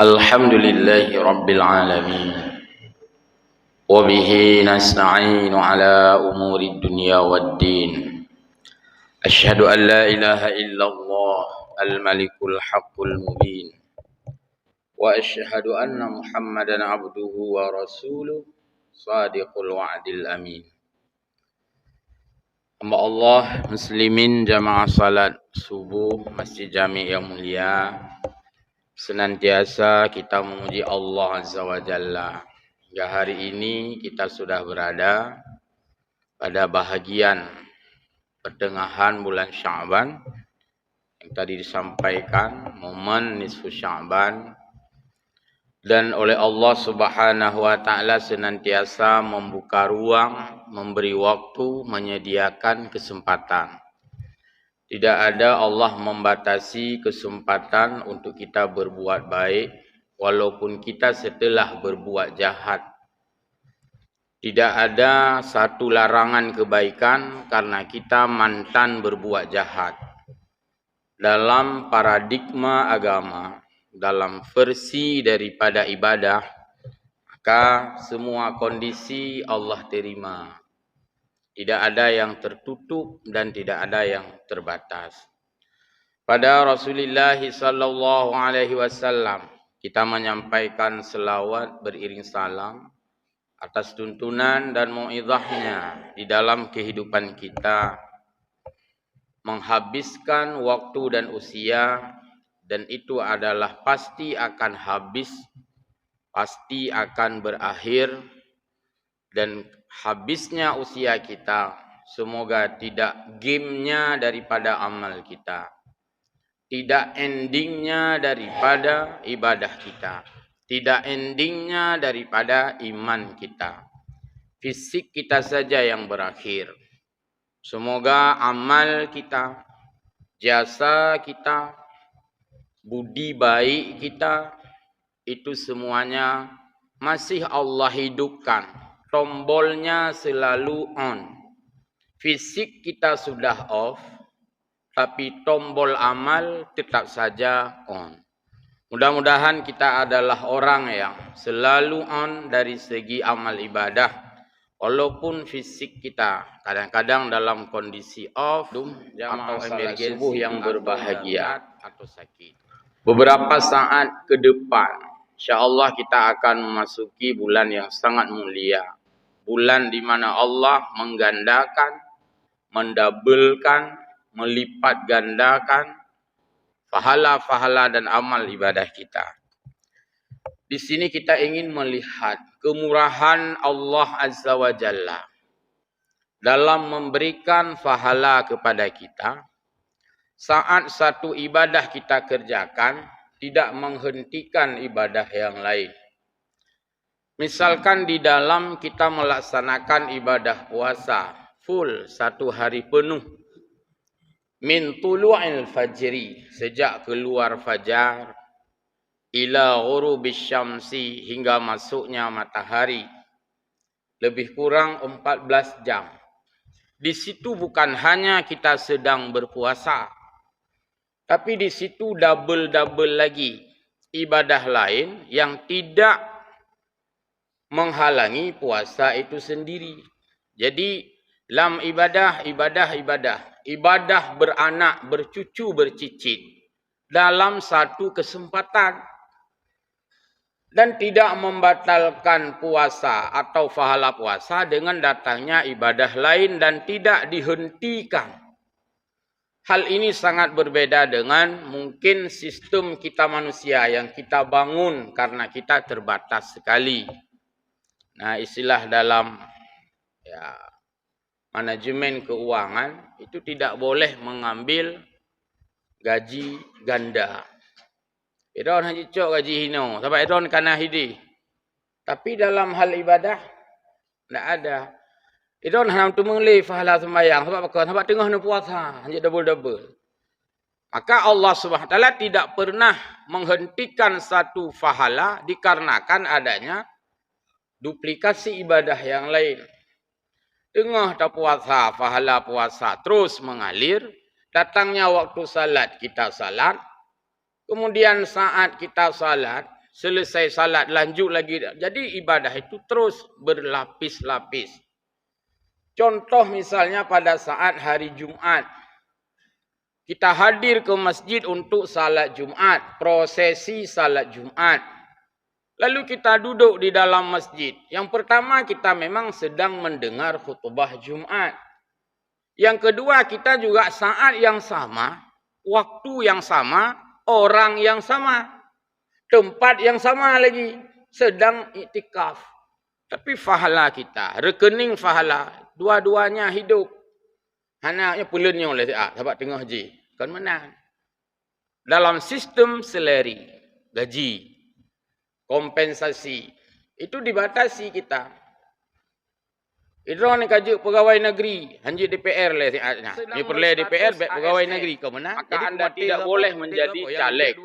الحمد لله رب العالمين وبه نستعين على أمور الدنيا والدين أشهد أن لا إله إلا الله الملك الحق المبين وأشهد أن محمدا عبده ورسوله صادق الوعد الأمين. Hamba Allah muslimin jamaah salat subuh Masjid Jami' yang mulia, senantiasa kita memuji Allah Azza wa Jalla. Hingga hari ini kita sudah berada pada bahagian pertengahan bulan Sya'ban yang tadi disampaikan momen nisfu Sya'ban, dan oleh Allah Subhanahu wa taala senantiasa membuka ruang, memberi waktu, menyediakan kesempatan. Tidak ada Allah membatasi kesempatan untuk kita berbuat baik walaupun kita setelah berbuat jahat. Tidak ada satu larangan kebaikan karena kita mantan berbuat jahat. Dalam paradigma agama, dalam versi daripada ibadah, maka semua kondisi Allah terima. Tidak ada yang tertutup dan tidak ada yang terbatas. Pada Rasulullah sallallahu alaihi wasallam kita menyampaikan selawat beriring salam atas tuntunan dan mau'izahnya di dalam kehidupan kita, menghabiskan waktu dan usia, dan itu adalah pasti akan habis, pasti akan berakhir. Dan habisnya usia kita semoga tidak gamenya daripada amal kita, tidak endingnya daripada ibadah kita, tidak endingnya daripada iman kita. Fisik kita saja yang berakhir. Semoga amal kita, jasa kita, budi baik kita, itu semuanya masih Allah hidupkan. Tombolnya selalu on. Fisik kita sudah off, tapi tombol amal tetap saja on. Mudah-mudahan kita adalah orang yang selalu on dari segi amal ibadah. Walaupun fisik kita kadang-kadang dalam kondisi off atau emergensi yang berbahagia atau sakit. Beberapa saat ke depan, insya-Allah kita akan memasuki bulan yang sangat mulia. Bulan di mana Allah menggandakan, mendabelkan, melipat gandakan pahala-pahala dan amal ibadah kita. Di sini kita ingin melihat kemurahan Allah Azza wa Jalla dalam memberikan pahala kepada kita. Saat satu ibadah kita kerjakan, tidak menghentikan ibadah yang lain. Misalkan di dalam kita melaksanakan ibadah puasa full satu hari penuh, min tulu'il fajri, sejak keluar fajar, ila ghurubis syamsi, hingga masuknya matahari, lebih kurang 14 jam. Di situ bukan hanya kita sedang berpuasa, tapi di situ double-double lagi ibadah lain yang tidak menghalangi puasa itu sendiri. Jadi dalam ibadah beranak, bercucu, bercicit dalam satu kesempatan, dan tidak membatalkan puasa atau pahala puasa dengan datangnya ibadah lain dan tidak dihentikan. Hal ini sangat berbeda dengan mungkin sistem kita manusia yang kita bangun karena kita terbatas sekali. Nah, istilah dalam manajemen keuangan itu tidak boleh mengambil gaji ganda. Iron haji cok gaji hino, sebab iron kana hidi. Tapi dalam hal ibadah tidak ada. Iron hanam tu mengelih pahala sembahyang sebab apa? Sebab tengah nak puasa, haji double-double. Maka Allah Subhanahu wa taala tidak pernah menghentikan satu pahala dikarenakan adanya duplikasi ibadah yang lain. Tengah tak puasa, pahala puasa terus mengalir. Datangnya waktu salat, kita salat. Kemudian saat kita salat, selesai salat lanjut lagi. Jadi ibadah itu terus berlapis-lapis. Contoh misalnya pada saat hari Jumat. Kita hadir ke masjid untuk salat Jumat, prosesi salat Jumat. Lalu kita duduk di dalam masjid. Yang pertama kita memang sedang mendengar khutbah Jumat. Yang kedua kita juga saat yang sama, waktu yang sama, orang yang sama, tempat yang sama lagi, sedang iktikaf. Tapi fahala kita, rekening fahala, dua-duanya hidup. Hanaknya pulennya oleh sahabat tengah haji. Kan menang. Dalam sistem seleri, gaji, kompensasi, itu dibatasi kita. Itu ni kaji pegawai negeri, hanji DPR lah siatnya. Ni perlu DPR pegawai negeri kau menang. Maka anda tidak boleh menjadi caleg.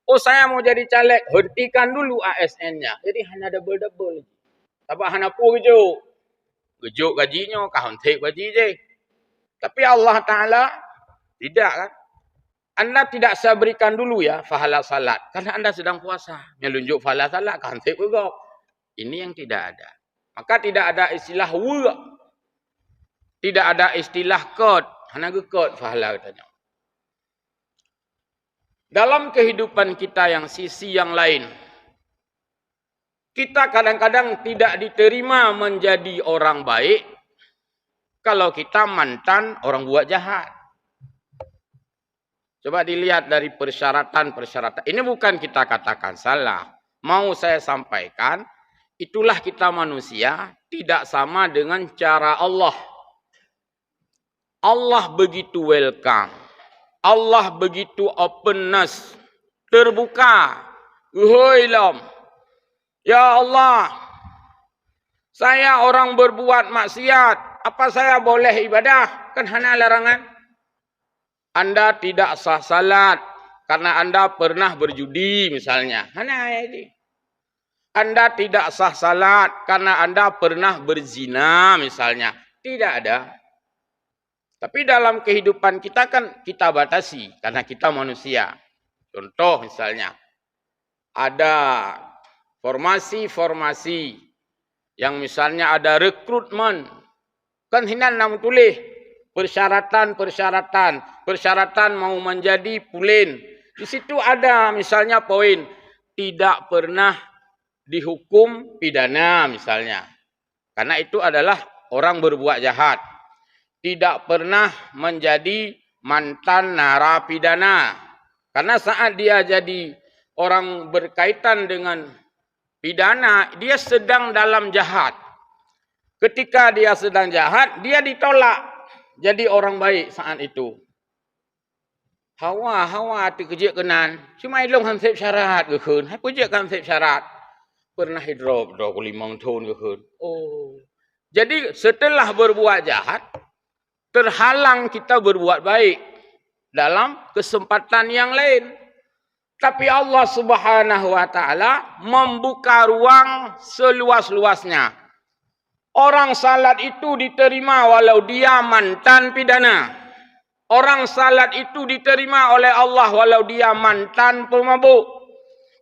Oh saya mau jadi caleg, hentikan dulu ASN-nya. Jadi hanya double-double. Tapi hanya pun gejuk gajinya, kau hentik gaji je. Tapi Allah Ta'ala tidak kan. Anda tidak saya berikan dulu ya fahala salat. Karena anda sedang puasa. Melunjuk fahala salat, kau hentik juga. Ini yang tidak ada. Maka tidak ada istilah wura. Tidak ada istilah kod. Hanya kod fahala katanya. Dalam kehidupan kita yang sisi yang lain. Kita kadang-kadang tidak diterima menjadi orang baik. Kalau kita mantan orang buat jahat. Coba dilihat dari persyaratan-persyaratan. Ini bukan kita katakan salah. Mau saya sampaikan. Itulah kita manusia, tidak sama dengan cara Allah. Allah begitu welcome. Allah begitu openness. Terbuka. Uhoilam. Ya Allah. Saya orang berbuat maksiat. Apa saya boleh ibadah? Kan hanya larangan. Anda tidak sah salat. Karena anda pernah berjudi misalnya. Hanya ini. Anda tidak sah salat karena anda pernah berzina misalnya. Tidak ada. Tapi dalam kehidupan kita kan kita batasi. Karena kita manusia. Contoh misalnya. Ada formasi-formasi. Yang misalnya ada rekrutmen. Kan hinan nama tulis. Persyaratan-persyaratan. Persyaratan mau menjadi pulen. Di situ ada misalnya poin. Tidak pernah dihukum pidana misalnya. Karena itu adalah orang berbuat jahat. Tidak pernah menjadi mantan narapidana. Karena saat dia jadi orang berkaitan dengan pidana, dia sedang dalam jahat. Ketika dia sedang jahat, dia ditolak jadi orang baik saat itu. Hawa tu kerja kenan. Cuma ilung hansip syarat ke kun. Hai kerja kan hansip syarat. Pernah hidrop 25 tahun ke kun. Oh. Jadi setelah berbuat jahat, terhalang kita berbuat baik dalam kesempatan yang lain. Tapi Allah Subhanahu wa taala membuka ruang seluas-luasnya. Orang salat itu diterima walau dia mantan pidana. Orang salat itu diterima oleh Allah walau dia mantan pemabuk.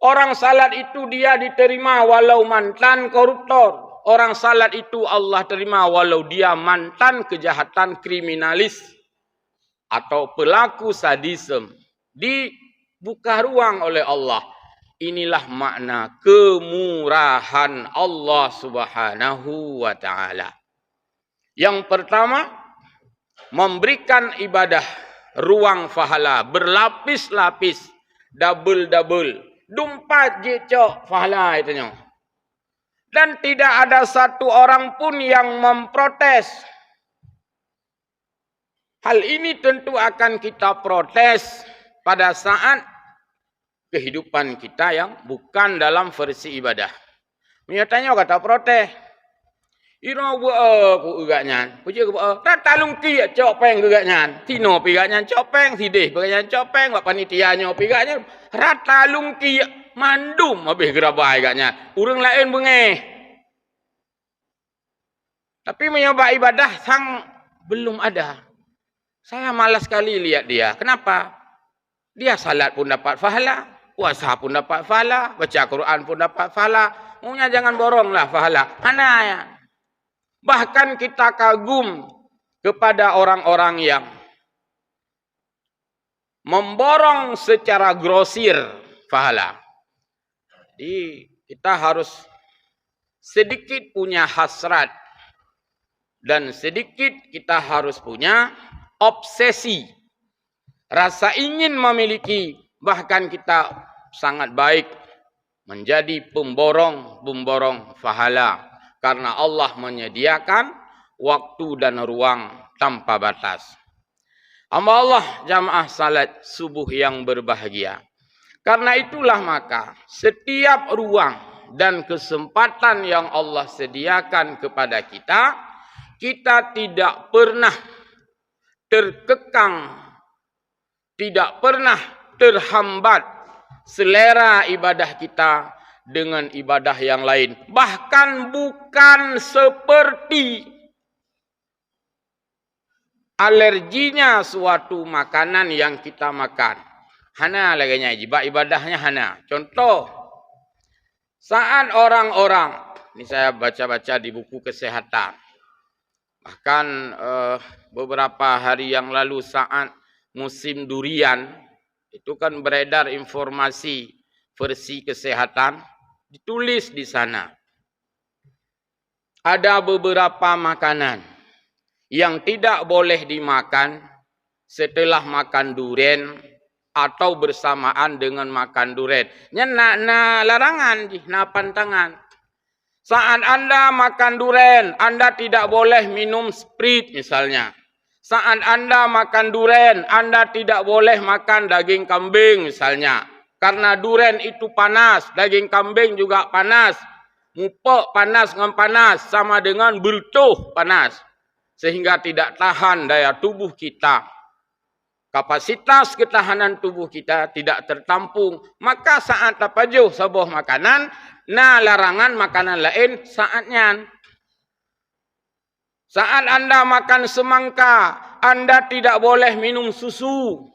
Orang salat itu dia diterima walau mantan koruptor. Orang salat itu Allah terima walau dia mantan kejahatan kriminalis atau pelaku sadisme. Dibuka ruang oleh Allah. Inilah makna kemurahan Allah Subhanahu wa taala. Yang pertama, memberikan ibadah ruang pahala berlapis-lapis, double-double. Dumpat je cok pahala itunya. Dan tidak ada satu orang pun yang memprotes. Hal ini tentu akan kita protes pada saat kehidupan kita yang bukan dalam versi ibadah. Nyatanya kata protes. Ira buat ku egaknya. Puji ku rata lungki copeng gegaknya. Tino pigaknya copeng, sideh pigaknya copeng, buat panitianya pigaknya rata lungki mandum habis gerabai egaknya. Urang lain bengeh. Tapi menyoba ibadah sang belum ada. Saya malas sekali lihat dia. Kenapa? Dia salat pun dapat pahala. puasa pun dapat pahala, baca Quran pun dapat pahala. Maunya jangan boronglah pahala. Hana ya. Bahkan kita kagum kepada orang-orang yang memborong secara grosir pahala. Jadi kita harus sedikit punya hasrat dan sedikit kita harus punya obsesi. Rasa ingin memiliki, bahkan kita sangat baik menjadi pemborong pahala. Karena Allah menyediakan waktu dan ruang tanpa batas. Hamba Allah jamaah salat subuh yang berbahagia. Karena itulah maka setiap ruang dan kesempatan yang Allah sediakan kepada kita, kita tidak pernah terkekang, tidak pernah terhambat selera ibadah kita dengan ibadah yang lain. Bahkan bukan seperti alerginya suatu makanan yang kita makan. Hana laganya ibadahnya hana. Contoh, saat orang-orang, ini saya baca-baca di buku kesehatan. Bahkan beberapa hari yang lalu saat musim durian, itu kan beredar informasi versi kesehatan, ditulis di sana. Ada beberapa makanan yang tidak boleh dimakan setelah makan durian atau bersamaan dengan makan durian. Na larangan, na pantangan. Saat Anda makan durian, Anda tidak boleh minum sprit misalnya. Saat Anda makan durian, Anda tidak boleh makan daging kambing misalnya. Karena durian itu panas, daging kambing juga panas. Mupok panas dengan panas, sama dengan bertuh panas. Sehingga tidak tahan daya tubuh kita. Kapasitas ketahanan tubuh kita tidak tertampung. Maka saat tapajuh sebuah makanan, nah larangan makanan lain saatnya. Saat Anda makan semangka, Anda tidak boleh minum susu.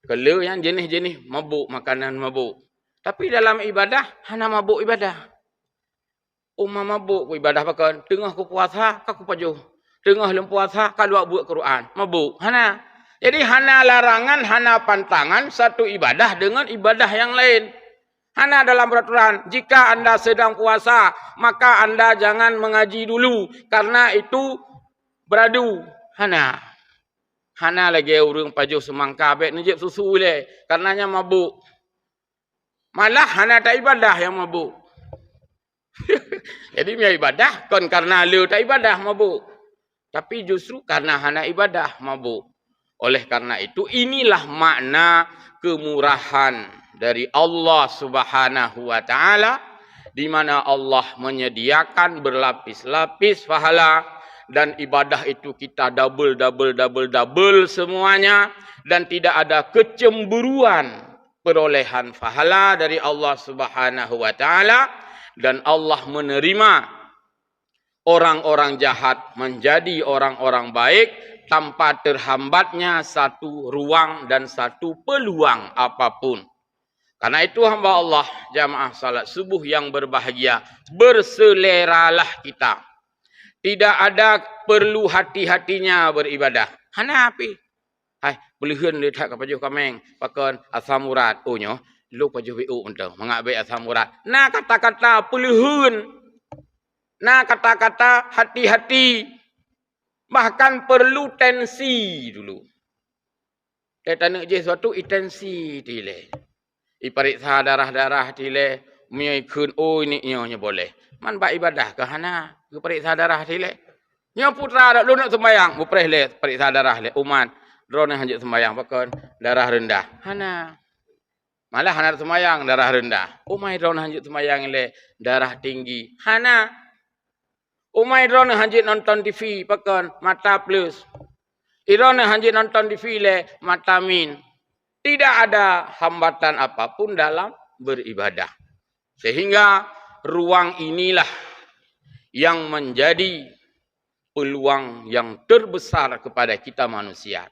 Kalau yang jenis-jenis mabuk, makanan mabuk. Tapi dalam ibadah, hana mabuk ibadah. Umma mabuk ibadah pakai. Tengah ku puasa, aku pajuh. Tengah lem puasa, kalau buat Quran. Mabuk. Hana. Jadi hana larangan, hana pantangan satu ibadah dengan ibadah yang lain. Hana dalam peraturan, jika Anda sedang puasa, maka Anda jangan mengaji dulu. Karena itu beradu. Hana. Hana lagi orang pajuh semangka, baik nejib susu le. Karenanya mabuk. Malah hana tak ibadah yang mabuk. Jadi punya ibadah, kan karena lu tak ibadah mabuk. Tapi justru karena hana ibadah mabuk. Oleh karena itu, inilah makna kemurahan dari Allah Subhanahu wa taala, di mana Allah menyediakan berlapis-lapis pahala, dan ibadah itu kita double semuanya, dan tidak ada kecemburuan perolehan pahala dari Allah Subhanahu wa taala, dan Allah menerima orang-orang jahat menjadi orang-orang baik tanpa terhambatnya satu ruang dan satu peluang apapun. Karena itu hamba Allah jamaah salat subuh yang berbahagia, berseleralah kita. Tidak ada perlu hati-hatinya beribadah. Hana api. Hai, belihan letak ke pajuh kameng, pakan asam urat. Oh nyo, lu pajuh BU untuk mengambil asam urat. Nah kata-kata pelihan. Nah kata-kata hati-hati. Bahkan perlu tensi dulu. Kita nak je suatu intensi tile. Ipariksa darah-darah tile. Miikun oh ini nyonya boleh. Man ba ibadah ke hana? Periksa darah tile. Nyo putra dak lu nak sembayang. Bupreh le periksa darah le. Uman. Drone hanjut sembayang pakon darah rendah. Hana. Malah hana sembayang darah rendah. Umai drone hanjut sembayang le darah tinggi. Hana. Umai drone hanjut nonton TV pakon mata plus. Irone hanjut nonton TV le mata min. Tidak ada hambatan apapun dalam beribadah. Sehingga ruang inilah yang menjadi peluang yang terbesar kepada kita manusia.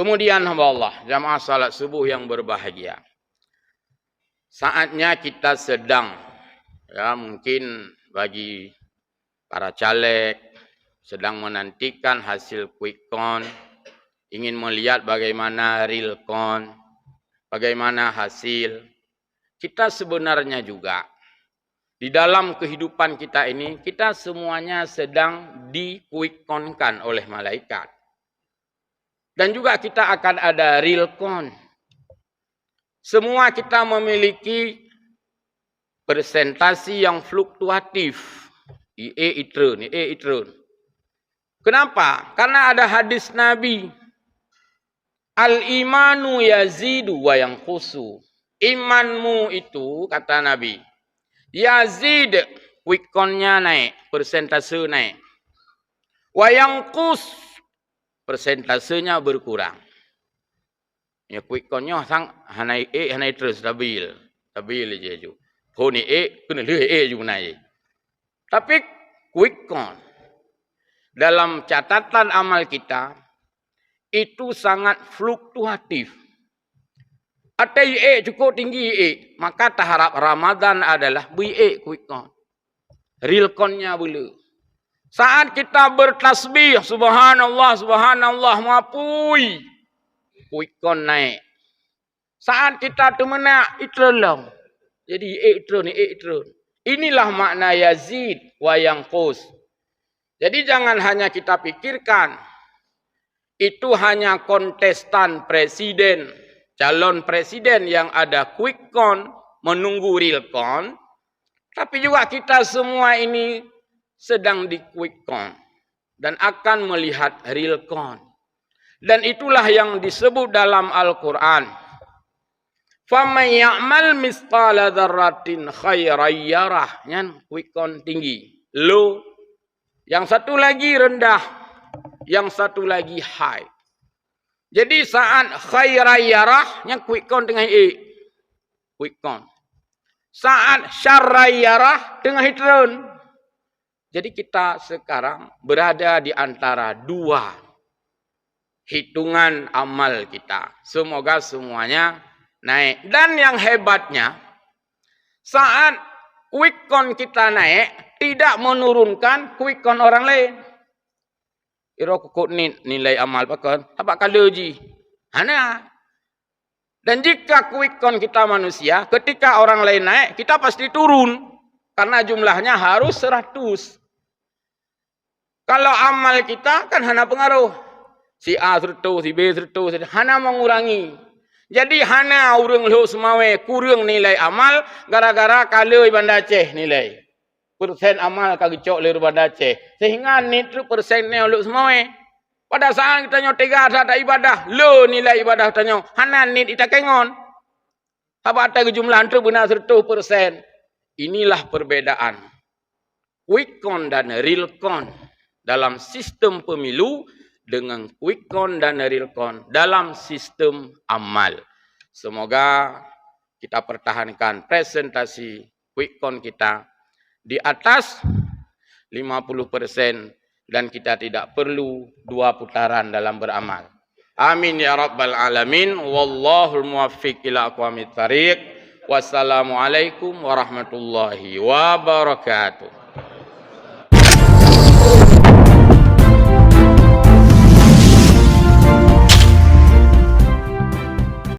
Kemudian hamba Allah, jamaah salat subuh yang berbahagia. Saatnya kita sedang, ya mungkin bagi para caleg sedang menantikan hasil quick count, ingin melihat bagaimana real count, bagaimana hasil. Kita sebenarnya juga di dalam kehidupan kita ini, kita semuanya sedang di quick count-kan oleh malaikat. Dan juga kita akan ada real count. Semua kita memiliki persentasi yang fluktuatif. IE itron. Kenapa? Karena ada hadis Nabi. Al-imanu yazidu wa yanqusu. Imanmu itu, kata Nabi, yazid, quick count-nya naik, persentase naik. Wa yanqus, persentasenya berkurang. Ya quick count-nya sang hanai terus stabil je ju. Ho ni kena le ju naik. Tapi quick count dalam catatan amal kita itu sangat fluktuatif. Ada cukup tinggi maka taharap Ramadan adalah quick count. Real count-nya boleh. Saat kita bertasbih subhanallah subhanallah mapui quick count naik. Saat kita temenak itron. Jadi itron. Inilah makna yazid wa yanqus. Jadi jangan hanya kita pikirkan itu hanya kontestan presiden, calon presiden yang ada quick count menunggu real count, tapi juga kita semua ini sedang di quick count dan akan melihat real count. Dan itulah yang disebut dalam Al-Quran. Faman ya'mal misqala dzarratin khairan yarah. Yang quick count tinggi, low. Yang satu lagi rendah, yang satu lagi high. Jadi saat khairan yarah, yang quick count dengan quick count. Saat syarran yarah dengan hitron. Jadi kita sekarang berada di antara dua hitungan amal kita. Semoga semuanya naik. Dan yang hebatnya, saat quick count kita naik, tidak menurunkan quick count orang lain. Iro kukut nilai amal pakai, apa kalau ji? Hana. Dan jika quick count kita manusia, ketika orang lain naik, kita pasti turun. Karena jumlahnya harus 100. Kalau amal kita kan hana pengaruh. Si A 100, si B 100, hana mengurangi. Jadi hana urang lo semawe kurang nilai amal gara-gara kalau Banda Aceh nilai. Persen amal kagicok le Banda Aceh. Sehingga nitru persennya lo semawe. Pada saat kita nyotega ada ibadah, lo nilai ibadah kita nyo hana nit ita kengon. Apa ada jumlah tu benar 100%. Inilah perbedaan quick count dan real count dalam sistem pemilu dengan quick count dan real count dalam sistem amal. Semoga kita pertahankan presentasi quick count kita di atas 50% dan kita tidak perlu 2 putaran dalam beramal. Amin ya rabbal alamin. Wallahul muwaffiq ila aqwamit thariq. Wassalamualaikum warahmatullahi wabarakatuh.